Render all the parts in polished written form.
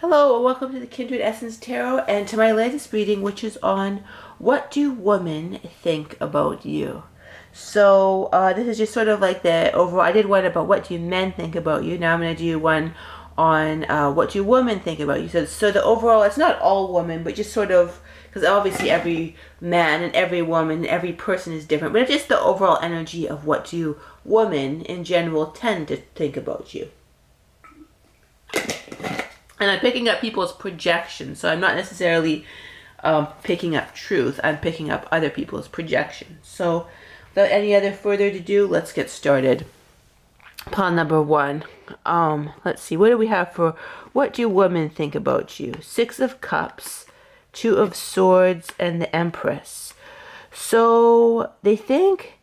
Hello, and welcome to the Kindred Essence Tarot and to my latest reading, which is on what do women think about you. So this is just sort of like the overall. I did one about what do men think about you. Now I'm going to do one on what do women think about you. So the overall, it's not all women, but just sort of, because obviously every man and every woman and every person is different, but it's just the overall energy of what do women in general tend to think about you. And I'm picking up people's projections, so I'm not necessarily picking up truth. I'm picking up other people's projections. So without any other further ado, let's get started. Pile number one. Let's see. What do we have for what do women think about you? Six of Cups, Two of Swords, and the Empress. So they think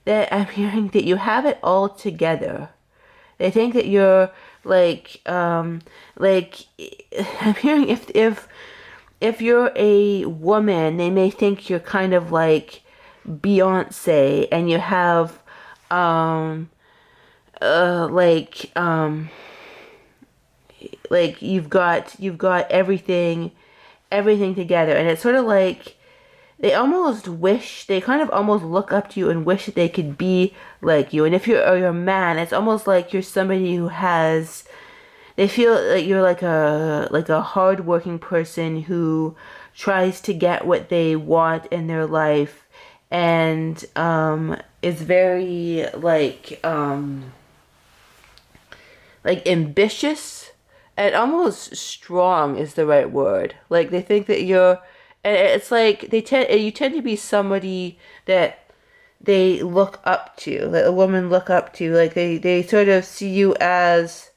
that I'm hearing that you have it all together. They think that you're like I'm hearing if you're a woman, they may think you're kind of like Beyonce, and you have like you've got everything together, and it's sort of like they kind of almost look up to you and wish that they could be like you. And if you're a man, it's almost like you're somebody who has, they feel like you're like a hardworking person who tries to get what they want in their life, and is very like ambitious and almost strong is the right word. Like they think that you're, and it's like you tend to be somebody that they look up to, that a woman look up to. Like they sort of see you as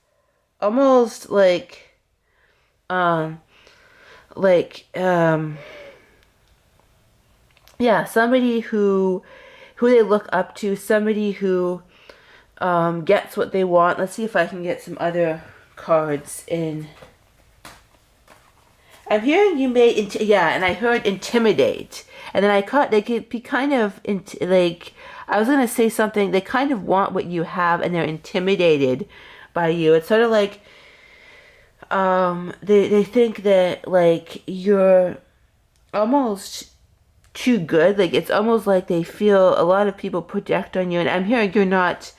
almost yeah, somebody who they look up to, somebody who gets what they want. Let's see if I can get some other cards in. I'm hearing you may, and I heard intimidate. And then I caught, they could be kind of, I was going to say something, they kind of want what you have and they're intimidated by you. It's sort of like, they think that, like, you're almost too good. Like, it's almost like they feel, a lot of people project on you. And I'm hearing you're not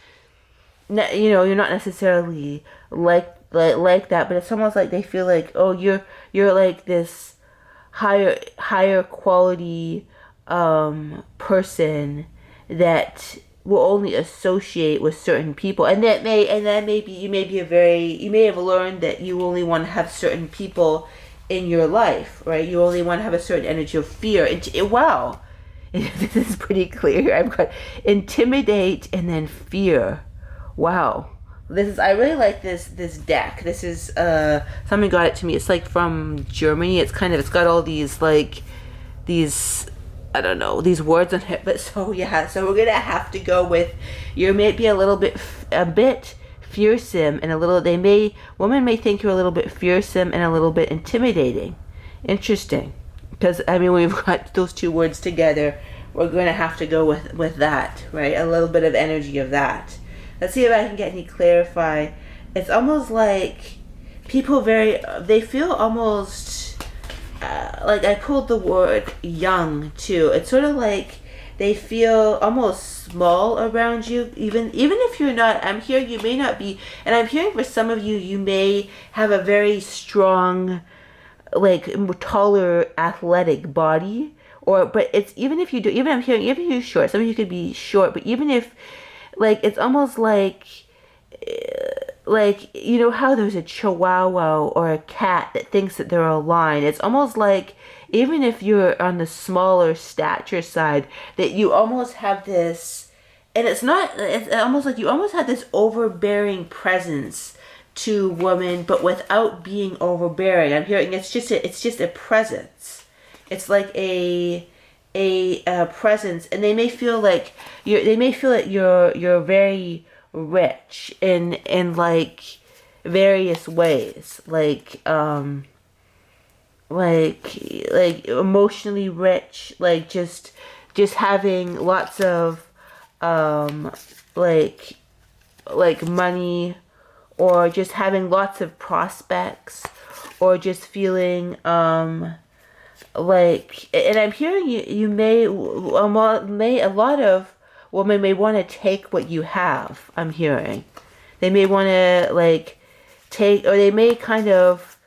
necessarily like that, but it's almost like they feel like, oh, you're like this higher quality person that will only associate with certain people, and that may be, you may have learned that you only want to have certain people in your life, right? You only want to have a certain energy of fear. Wow, this is pretty clear. I've got intimidate and then fear. Wow. I really like this deck. This is someone got it to me. It's like from Germany. It's got all these I don't know, these words on it. But so we're gonna have to go with, you may be a bit fearsome, and women may think you're a little bit fearsome and a little bit intimidating. Interesting, because I mean, when we've got those two words together, we're gonna have to go with that, right? A little bit of energy of that. Let's see if I can get any clarify. It's almost like people they feel almost, like I pulled the word young too. It's sort of like they feel almost small around you, even if you're not. I'm hearing you may not be, and I'm hearing for some of you, you may have a very strong, like taller, athletic body, but it's even if you do, even I'm hearing, even if you're short, some of you could be short, but even if, like, it's almost like you know how there's a chihuahua or a cat that thinks that they're a lion. It's almost like even if you're on the smaller stature side, that you almost have this, and it's almost like you almost have this overbearing presence to women, but without being overbearing. I'm hearing it's just a presence. It's like a presence, and they may feel like you're very rich in like various ways, like emotionally rich, like just having lots of like money, or just having lots of prospects, or just feeling like, and I'm hearing you may a lot of women may want to take what you have. I'm hearing they may want to like take, or they may kind of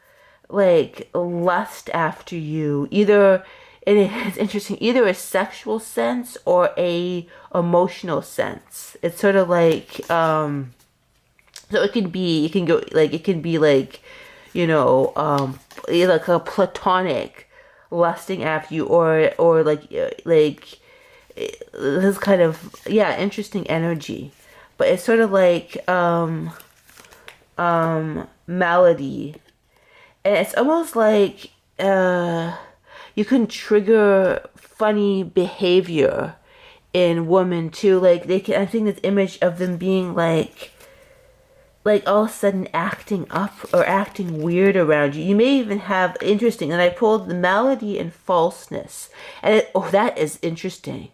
like lust after you, either, and it's interesting, either a sexual sense or a emotional sense. It's sort of like so it can be, it can go like, it can be like, you know, like a platonic lusting after you, or like this kind of, yeah, interesting energy. But it's sort of like malady, and it's almost like you can trigger funny behavior in women too. Like they can, I think this image of them being like all of a sudden acting up or acting weird around you. You may even have, interesting, and I pulled the malady and falseness, and oh, that is interesting.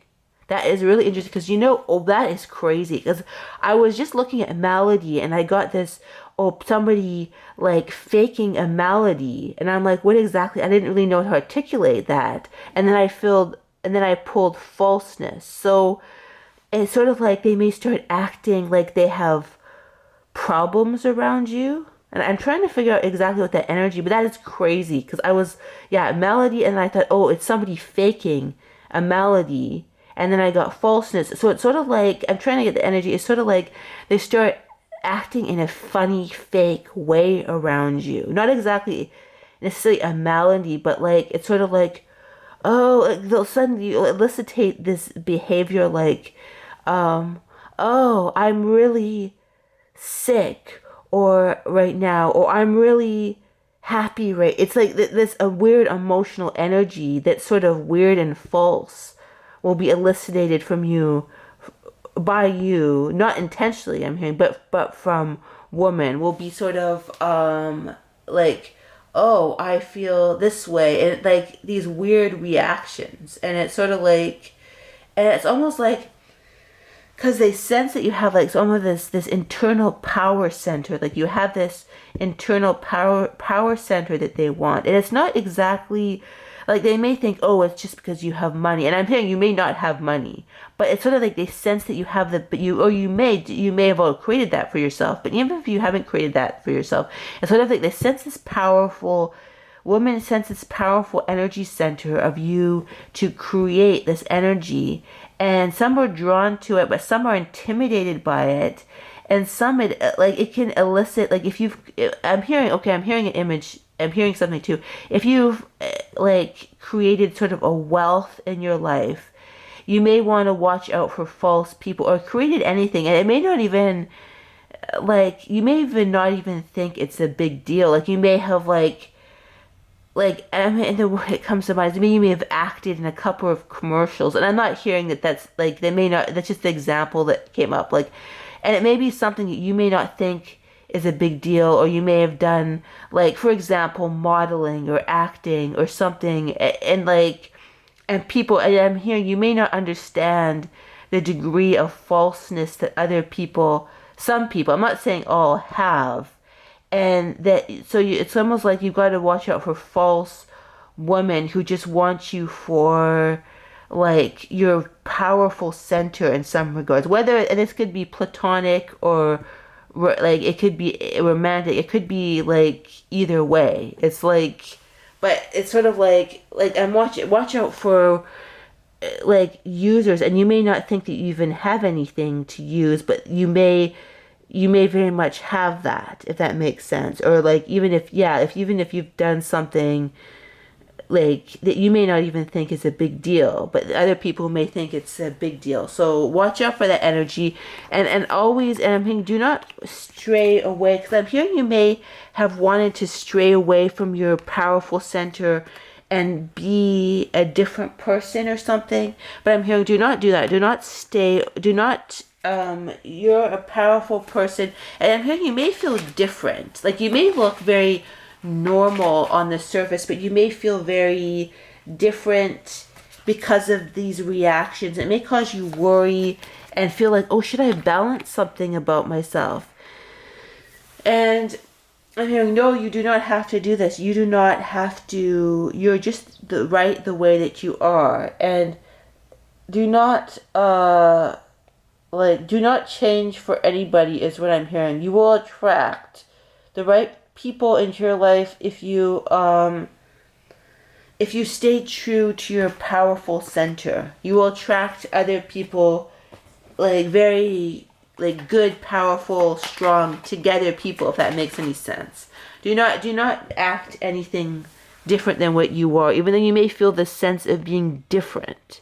That is really interesting, because you know, oh, that is crazy, because I was just looking at malady and I got this, oh, somebody like faking a malady, and I'm like, what exactly? I didn't really know how to articulate that, and then I pulled falseness. So it's sort of like they may start acting like they have problems around you, and I'm trying to figure out exactly what that energy, but that is crazy, because I was, yeah, malady, and I thought, oh, it's somebody faking a malady, and then I got falseness. So it's sort of like, I'm trying to get the energy, it's sort of like they start acting in a funny fake way around you, not exactly necessarily a malady, but like it's sort of like, oh, like they'll suddenly elicitate this behavior like, oh, I'm really sick or right now, or I'm really happy, right? It's like this a weird emotional energy that's sort of weird and false will be elicited from you, by you, not intentionally, I'm hearing, but from woman, will be sort of like, oh, I feel this way, and like these weird reactions, and it's sort of like, and it's almost like, because they sense that you have like some of this internal power center, like you have this internal power center that they want, and it's not exactly like, they may think, oh, it's just because you have money, and I'm hearing you may not have money, but it's sort of like they sense that you have the, but you, or you may have all created that for yourself, but even if you haven't created that for yourself, it's sort of like they sense this powerful, women sense this powerful energy center of you to create this energy, and some are drawn to it, but some are intimidated by it, and some, it like, it can elicit, like if you've, I'm hearing, okay, I'm hearing an image, I'm hearing something too, if you've like created sort of a wealth in your life, you may want to watch out for false people, or created anything, and it may not even, like, you may even not even think it's a big deal, like you may have I mean, it comes to mind, I mean, you may have acted in a couple of commercials, and I'm not hearing that that's, like, they may not, that's just the example that came up, like, and it may be something that you may not think is a big deal, or you may have done, like, for example, modeling or acting or something, and like, and people, and I'm hearing you may not understand the degree of falseness that other people, some people, I'm not saying all, have, and that, so it's almost like you've got to watch out for false women who just want you for like your powerful center in some regards, whether, and this could be platonic or like it could be romantic, it could be like either way, it's like, but it's sort of like I'm watch out for like users, and you may not think that you even have anything to use, but you may very much have that, if that makes sense, or like even if, yeah, if even if you've done something like that you may not even think is a big deal, but other people may think it's a big deal. So watch out for that energy, and always, and I'm thinking, do not stray away, because I'm hearing you may have wanted to stray away from your powerful center and be a different person or something, but I'm hearing, do not do that, do not stay, do not, you're a powerful person, and I'm hearing you may feel different, like you may look very normal on the surface, but you may feel very different because of these reactions. It may cause you worry and feel like, oh, should I balance something about myself? And I'm hearing, no, you do not have to do this. You do not have to. You're just the way that you are, and do not do not change for anybody. Is what I'm hearing. You will attract the right people into your life if you stay true to your powerful center. You will attract other people, very good, powerful, strong, together people, if that makes any sense. Do not act anything different than what you are, even though you may feel the sense of being different.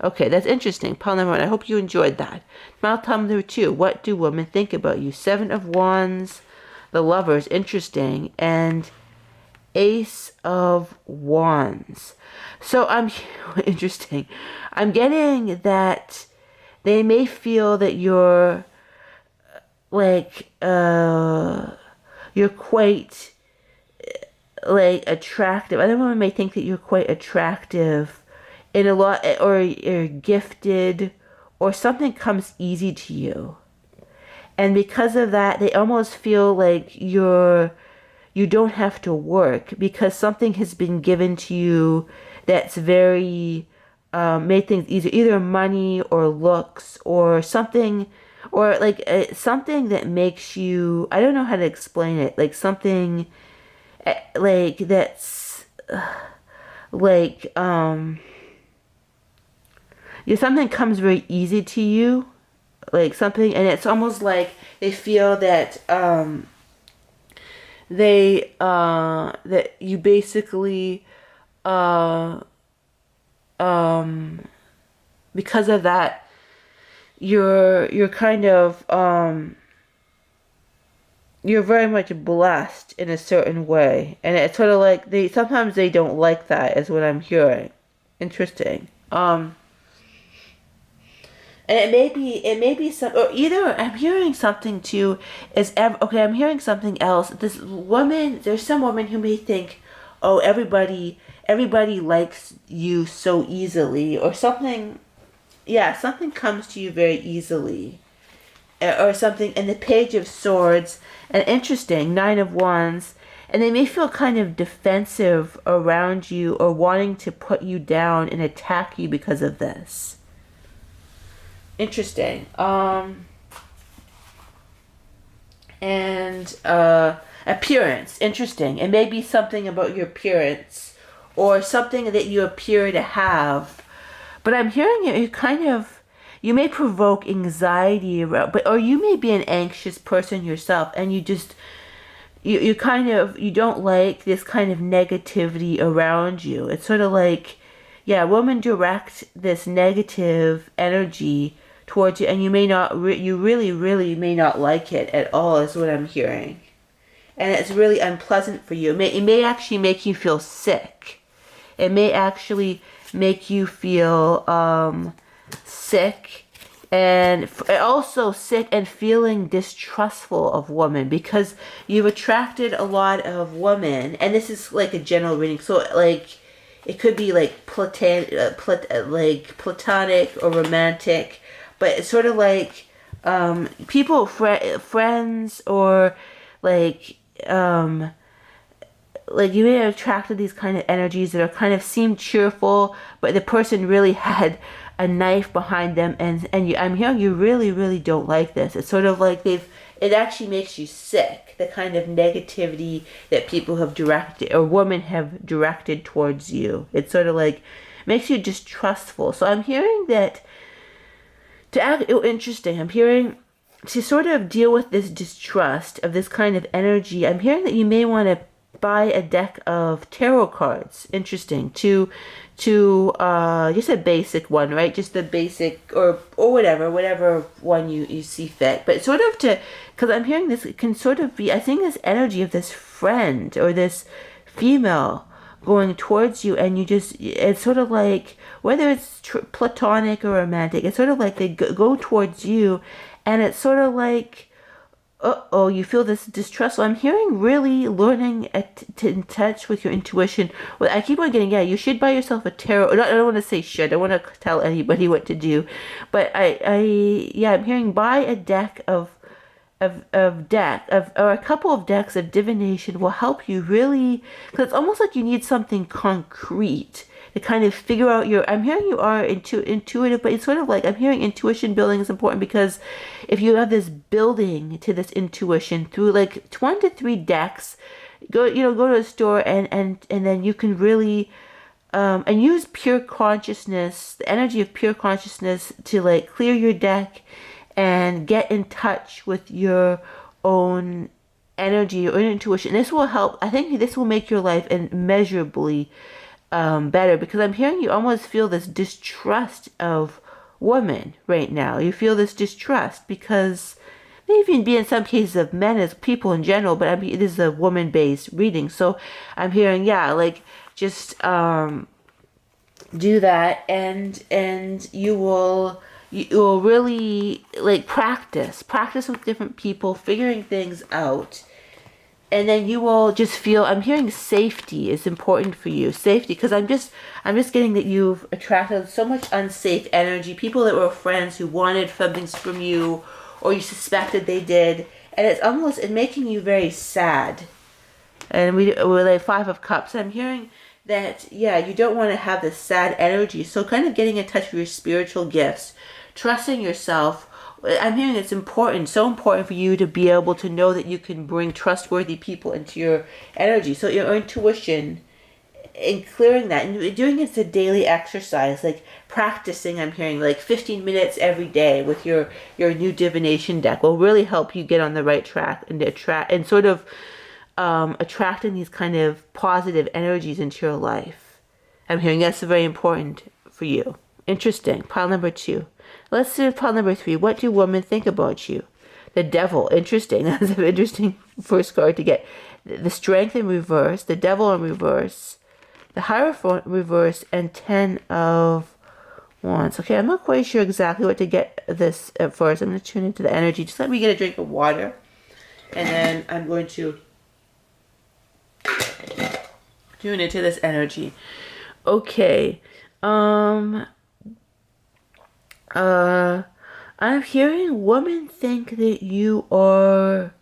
Okay, that's interesting. Pile number 1. I hope you enjoyed that. Pile number 2. What do women think about you? 7 of Wands, the Lovers, interesting, and Ace of Wands. So interesting. I'm getting that they may feel that you're you're quite attractive. Other women may think that you're quite attractive in a lot, or you're gifted, or something comes easy to you. And because of that, they almost feel like you don't have to work because something has been given to you that's very made things easier, either money or looks or something, or something that makes you, I don't know how to explain it, something that's something comes very easy to you, something, and it's almost like they feel that that you basically because of that you're kind of you're very much blessed in a certain way, and it's sort of like sometimes they don't like that, is what I'm hearing. Interesting. And it may be some, or either I'm hearing something too, I'm hearing something else. This woman, there's some woman who may think, oh, everybody likes you so easily, or something. Yeah, something comes to you very easily, or something. And the Page of Swords, and interesting, 9 of Wands, and they may feel kind of defensive around you, or wanting to put you down and attack you because of this. Interesting. And appearance. Interesting. It may be something about your appearance, or something that you appear to have. But I'm hearing you may provoke anxiety around, or you may be an anxious person yourself, and you don't like this kind of negativity around you. It's sort of like, women direct this negative energy towards you, and you really may not like it at all, is what I'm hearing. And it's really unpleasant for you. It may actually make you feel sick. It may actually make you feel sick, and also sick and feeling distrustful of women, because you've attracted a lot of women, and this is like a general reading, so it could be platonic or romantic, but it's sort of like people, friends, or you may have attracted these kind of energies that are kind of seem cheerful, but the person really had a knife behind them, and I'm hearing you really don't like this. It's sort of like it actually makes you sick, the kind of negativity that people have directed, or women have directed towards you. It's sort of makes you distrustful. So I'm hearing that interesting. I'm hearing to sort of deal with this distrust of this kind of energy. I'm hearing that you may want to buy a deck of tarot cards. Interesting. To just a basic one, right? Just the basic, or whatever one you see fit. But sort of because I'm hearing this, it can sort of be, I think, this energy of this friend or this female going towards you, and it's sort of like, whether it's platonic or romantic, it's sort of like they go towards you, and it's sort of like, you feel this distrust. So I'm hearing really learning to in touch with your intuition. Well, I keep on getting, you should buy yourself a tarot. I don't want to say should. I don't want to tell anybody what to do. But I'm hearing buy a deck of or a couple of decks of divination will help you really, because it's almost like you need something concrete to kind of figure out your. I'm hearing you are intuitive, but it's sort of like I'm hearing intuition building is important, because if you have this building to this intuition through like 1 to 3 decks, go to a store and then you can really and use pure consciousness, the energy of pure consciousness, to like clear your deck and get in touch with your own energy, your own intuition. This will help. I think this will make your life immeasurably better, because I'm hearing you almost feel this distrust of women right now. You feel this distrust because maybe even be in some cases of men as people in general, but I mean, it is a woman-based reading. So I'm hearing, yeah, like just do that, and you will really like practice with different people, figuring things out. And then you will just feel, I'm hearing safety is important for you. Safety, because I'm just getting that you've attracted so much unsafe energy. People that were friends who wanted something from you, or you suspected they did. And it's making you very sad. And we're like 5 of Cups. I'm hearing that, yeah, you don't want to have this sad energy. So kind of getting in touch with your spiritual gifts, trusting yourself. I'm hearing it's important, so important for you to be able to know that you can bring trustworthy people into your energy. So your intuition, and clearing that, and doing it as a daily exercise, like practicing, I'm hearing like 15 minutes every day with your new divination deck will really help you get on the right track and attract, and sort of attracting these kind of positive energies into your life. I'm hearing that's very important for you. Interesting. Pile number 2. Let's do pile number 3. What do women think about you? The Devil. Interesting. That's an interesting first card to get. The Strength in reverse. The Devil in reverse. The Hierophant in reverse. And 10 of Wands. Okay, I'm not quite sure exactly what to get this at first. I'm going to tune into the energy. Just let me get a drink of water. And then I'm going to tune into this energy. Okay. I'm hearing women think that you are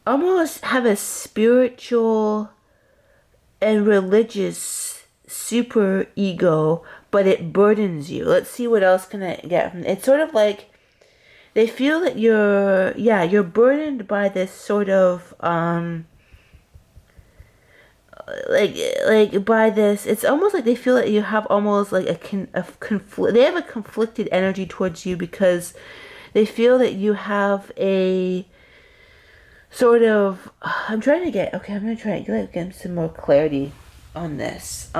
almost have a spiritual and religious super ego, but it burdens you. Let's see what else can I get from it. It's sort of like they feel that you're burdened by this sort of like by this. It's almost like they feel that you have almost like they have a conflicted energy towards you, because they feel that you have a sort of, I'm going to try to get some more clarity on this.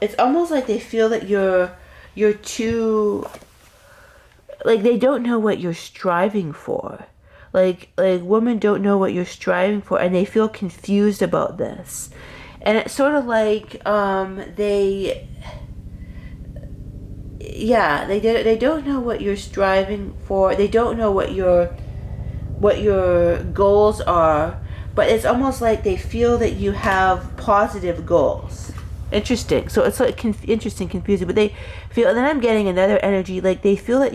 It's almost like they feel that you're too, like they don't know what you're striving for. Like women don't know what you're striving for, and they feel confused about this. And it's sort of like they don't know what you're striving for. They don't know what your goals are, but it's almost like they feel that you have positive goals. Interesting. So it's like interesting, confusing, but they feel, and then I'm getting another energy, like they feel that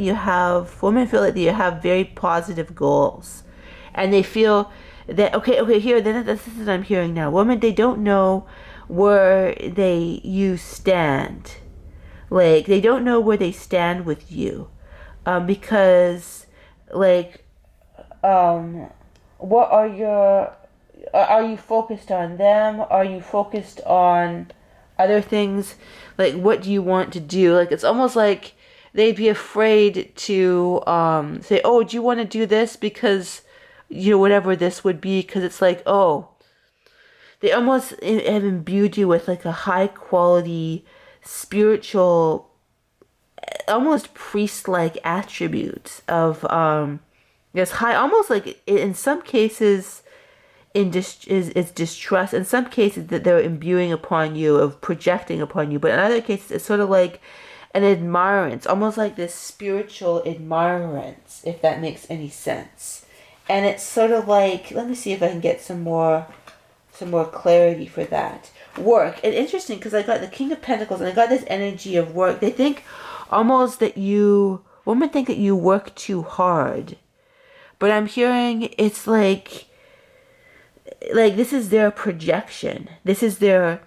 women feel that you have very positive goals, and they feel that, okay, here, this is what I'm hearing now. Women, they don't know where you stand. Like, they don't know where they stand with you, because, like, what are you focused on them? Are you focused on other things? Like, what do you want to do? Like, it's almost like they'd be afraid to say, oh, do you want to do this? Because, whatever this would be, because it's like, oh, they almost have imbued you with like a high quality spiritual, almost priest-like attributes of yes, high, almost like in some cases it's distrust, in some cases that they're imbuing upon you, of projecting upon you, but in other cases it's sort of like an admirance, almost like this spiritual admirance, if that makes any sense. And it's sort of like, let me see if I can get some more clarity for that. Work. And interesting, because I got the King of Pentacles and I got this energy of work. They think, almost that women think that you work too hard. But I'm hearing it's like this is their projection. This is their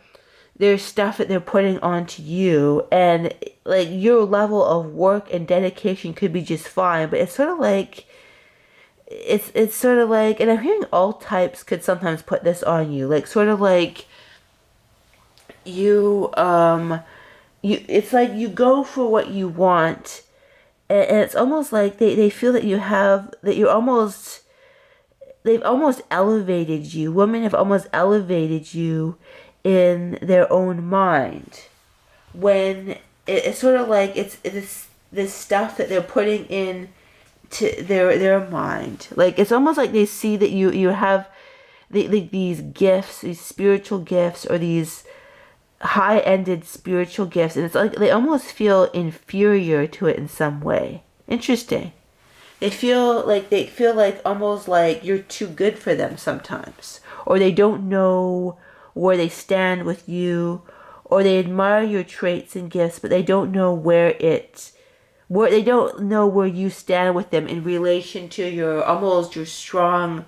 stuff that they're putting onto you, and like your level of work and dedication could be just fine, but it's sort of like it's sort of like, and I'm hearing all types could sometimes put this on you, like sort of like you it's like you go for what you want, and it's almost like they feel that you're almost, they've almost elevated you. Women have almost elevated you in their own mind. When it's sort of like it's this stuff that they're putting in to their mind. Like it's almost like they see that you have these gifts, these spiritual gifts, or these high-ended spiritual gifts, and it's like they almost feel inferior to it in some way. Interesting. They feel like almost like you're too good for them sometimes, or they don't know where they stand with you, or they admire your traits and gifts, but they don't know where they don't know where you stand with them in relation to your strong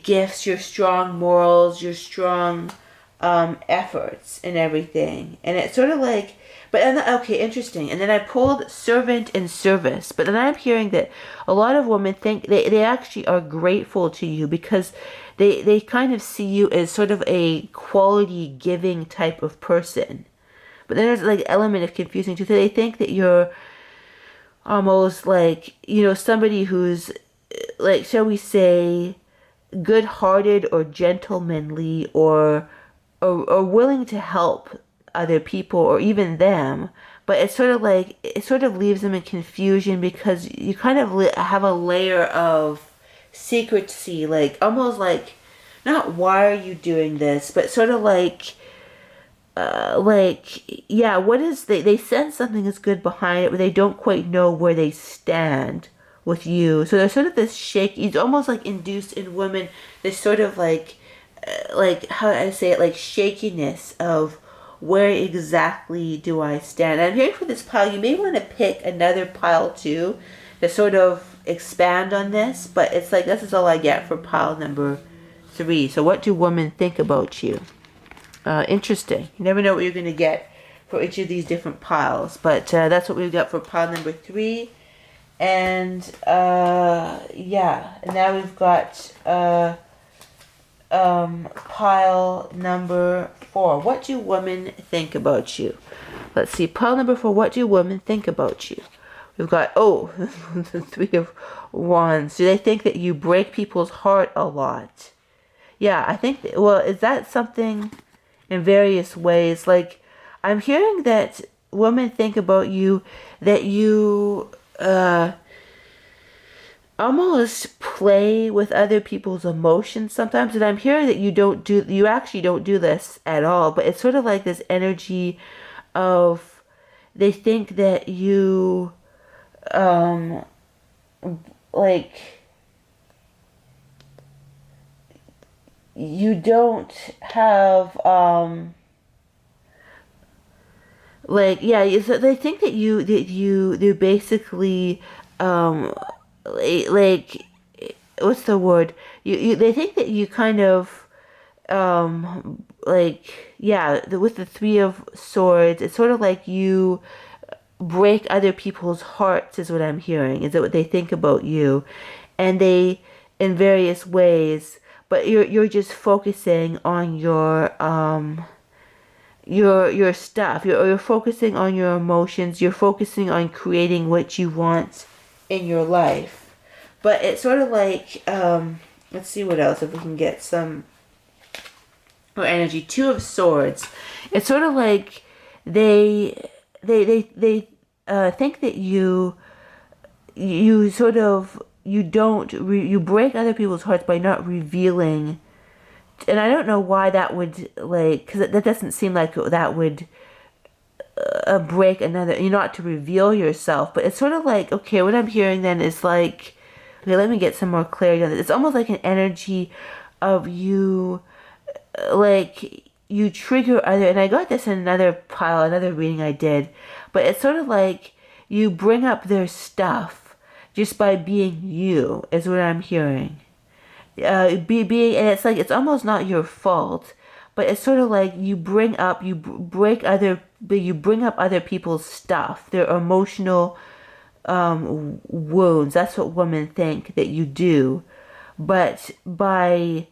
gifts, your strong morals, your strong efforts and everything. And it's sort of like, but okay, interesting. And then I pulled servant and service. But then I'm hearing that a lot of women think they actually are grateful to you because they kind of see you as sort of a quality giving type of person. But then there's like an element of confusing too. So they think that you're almost like, somebody who's like, shall we say, good-hearted or gentlemanly or willing to help other people or even them, but it's sort of like it sort of leaves them in confusion because you kind of have a layer of secrecy, like almost like, not why are you doing this, but sort of like yeah, what is they sense something is good behind it, but they don't quite know where they stand with you. So there's sort of this shaky, it's almost like induced in women, this sort of like how do I say it, like shakiness of where exactly do I stand. And I'm hearing for this pile, you may want to pick another pile too to sort of expand on this, but it's like this is all I get for pile number 3. So what do women think about you? Interesting. You never know what you're going to get for each of these different piles, but that's what we've got for pile number 3. And yeah, and now we've got pile number 4. What do women think about you? Let's see, pile number 4. What do women think about you? We've got, the 3 of Wands. Do they think that you break people's heart a lot? Yeah, I think, well, is that something in various ways? Like, I'm hearing that women think about you that you almost play with other people's emotions sometimes, and I'm hearing that you actually don't do this at all, but it's sort of like this energy of they think that you like you don't have like, yeah, so they think that they're basically like what's the word, they think that you kind of like, yeah, with the 3 of Swords, it's sort of like you break other people's hearts is what I'm hearing, is that what they think about you, and they in various ways, but you're just focusing on your stuff, you're focusing on your emotions, you're focusing on creating what you want in your life. But it's sort of like let's see what else, if we can get some more energy. 2 of Swords, it's sort of like they think that you sort of, you break other people's hearts by not revealing, and I don't know why that would, like, because that doesn't seem like that would break another, you're not to reveal yourself, but it's sort of like, okay, what I'm hearing then is like, okay, let me get some more clarity on this. It's almost like an energy of you, like you trigger other, and I got this in another pile, another reading I did, but it's sort of like you bring up their stuff just by being you, is what I'm hearing. Being, and it's like it's almost not your fault, but it's sort of like you bring up, you bring up other people's stuff, their emotional wounds. That's what women think that you do, but by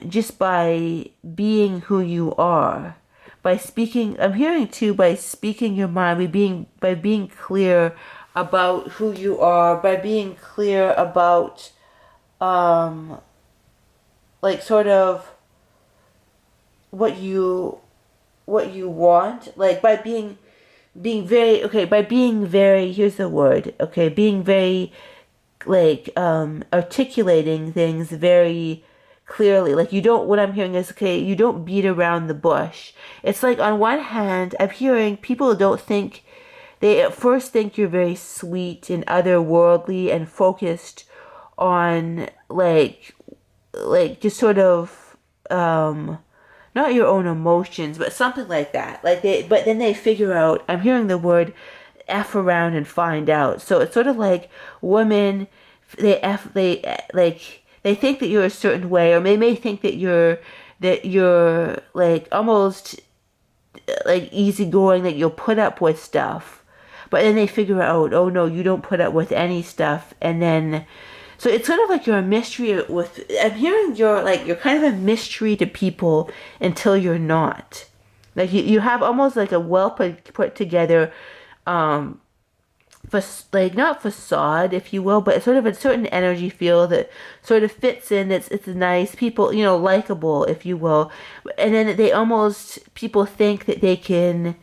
just by being who you are, by speaking, I'm hearing too, by speaking your mind, by being clear about who you are, by being clear about like sort of what you want, like by being very, okay, by being very, here's the word, okay, being very, like articulating things very clearly. Like you don't, what I'm hearing is, okay, you don't beat around the bush. It's like on one hand I'm hearing people don't think, they at first think you're very sweet and otherworldly and focused on like just sort of not your own emotions, but something like that. Like but then they figure out, I'm hearing the word F around and find out. So it's sort of like women, they think that you're a certain way, or they may think that you're like almost like easygoing, that you'll put up with stuff. But then they figure out, oh no, you don't put up with any stuff, and then so it's sort of like you're a mystery with, I'm hearing you're kind of a mystery to people until you're not. Like you have almost like a well put together, like not facade, if you will, but it's sort of a certain energy field that sort of fits in. It's nice, people, likable, if you will. And then they almost, people think that they can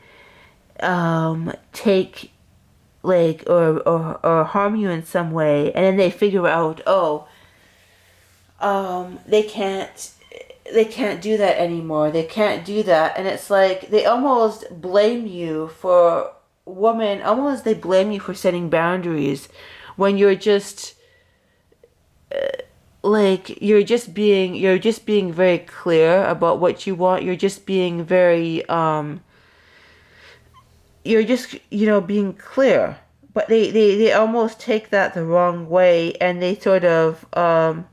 take like or harm you in some way, and then they figure out, they can't do that anymore, they can't do that. And it's like they almost blame you for, woman, almost they blame you for setting boundaries when you're just like you're just being very clear about what you want. You're just being very you're just being clear, but they almost take that the wrong way, and they sort of so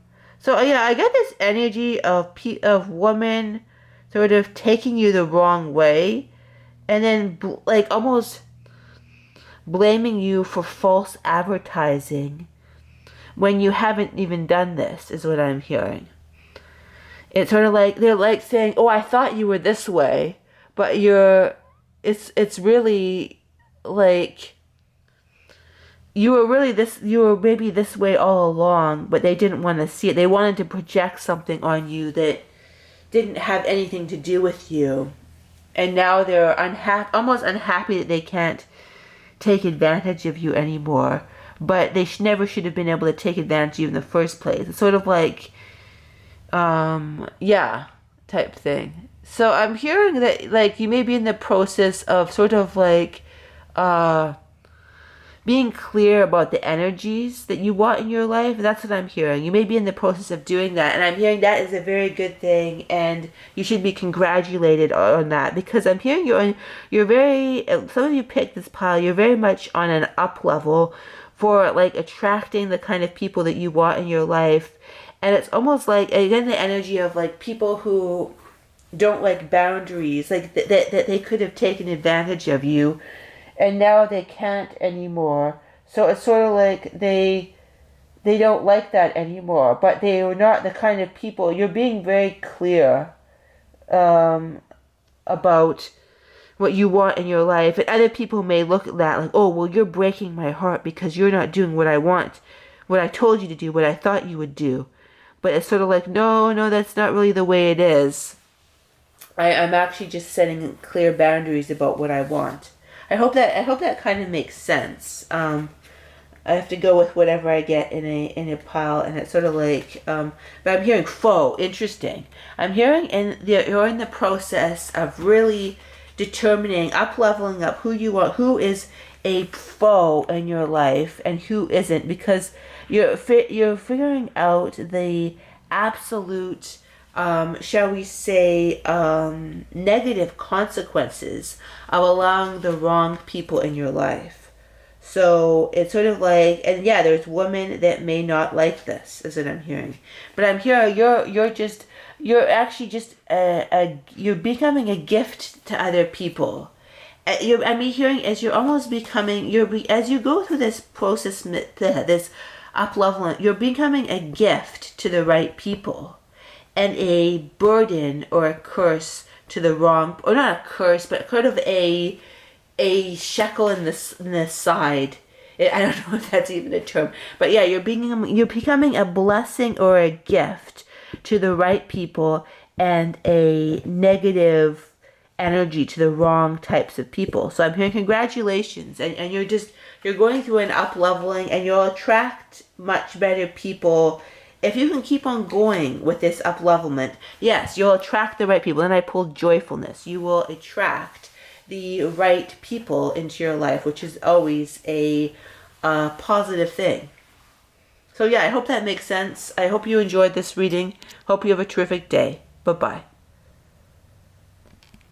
yeah, I get this energy of women sort of taking you the wrong way, and then like almost blaming you for false advertising when you haven't even done this, is what I'm hearing. It's sort of like they're like saying, oh, I thought you were this way, but it's really like you were maybe this way all along, but they didn't want to see it. They wanted to project something on you that didn't have anything to do with you. And now they're almost unhappy that they can't take advantage of you anymore. But they never should have been able to take advantage of you in the first place. It's sort of like, yeah, type thing. So I'm hearing that like you may be in the process of sort of like being clear about the energies that you want in your life. That's what I'm hearing. You may be in the process of doing that, and I'm hearing that is a very good thing, and you should be congratulated on that, because I'm hearing you're very, some of you picked this pile, you're very much on an up level for like attracting the kind of people that you want in your life. And it's almost like, again, the energy of like people who don't like boundaries, like that they could have taken advantage of you, and now they can't anymore. So it's sort of like they don't like that anymore, but they are not the kind of people. You're being very clear about what you want in your life, and other people may look at that like, oh, well, you're breaking my heart because you're not doing what I want, what I told you to do, what I thought you would do. But it's sort of like, no, that's not really the way it is. I'm actually just setting clear boundaries about what I want. I hope that kind of makes sense. I have to go with whatever I get in a pile, and it's sort of like, but I'm hearing faux, interesting. I'm hearing you're in the process of really determining, leveling up who you are, who is a foe in your life and who isn't, because you're figuring out the absolute shall we say, negative consequences of allowing the wrong people in your life. So it's sort of like, and yeah, there's women that may not like this, is what I'm hearing. But I'm hearing you're actually just you're becoming a gift to other people. I'm hearing as you're almost becoming, as you go through this process, this up leveling, you're becoming a gift to the right people, and a burden or a curse to the wrong, or not a curse, but kind of a shekel in the side. I don't know if that's even a term, but yeah, you're becoming a blessing or a gift to the right people, and a negative energy to the wrong types of people. So I'm hearing congratulations, and you're going through an up leveling, and you'll attract much better people if you can keep on going with this up levelment. Yes, you'll attract the right people. And I pulled joyfulness. You will attract the right people into your life, which is always a positive thing. So yeah, I hope that makes sense. I hope you enjoyed this reading. Hope you have a terrific day. Bye-bye.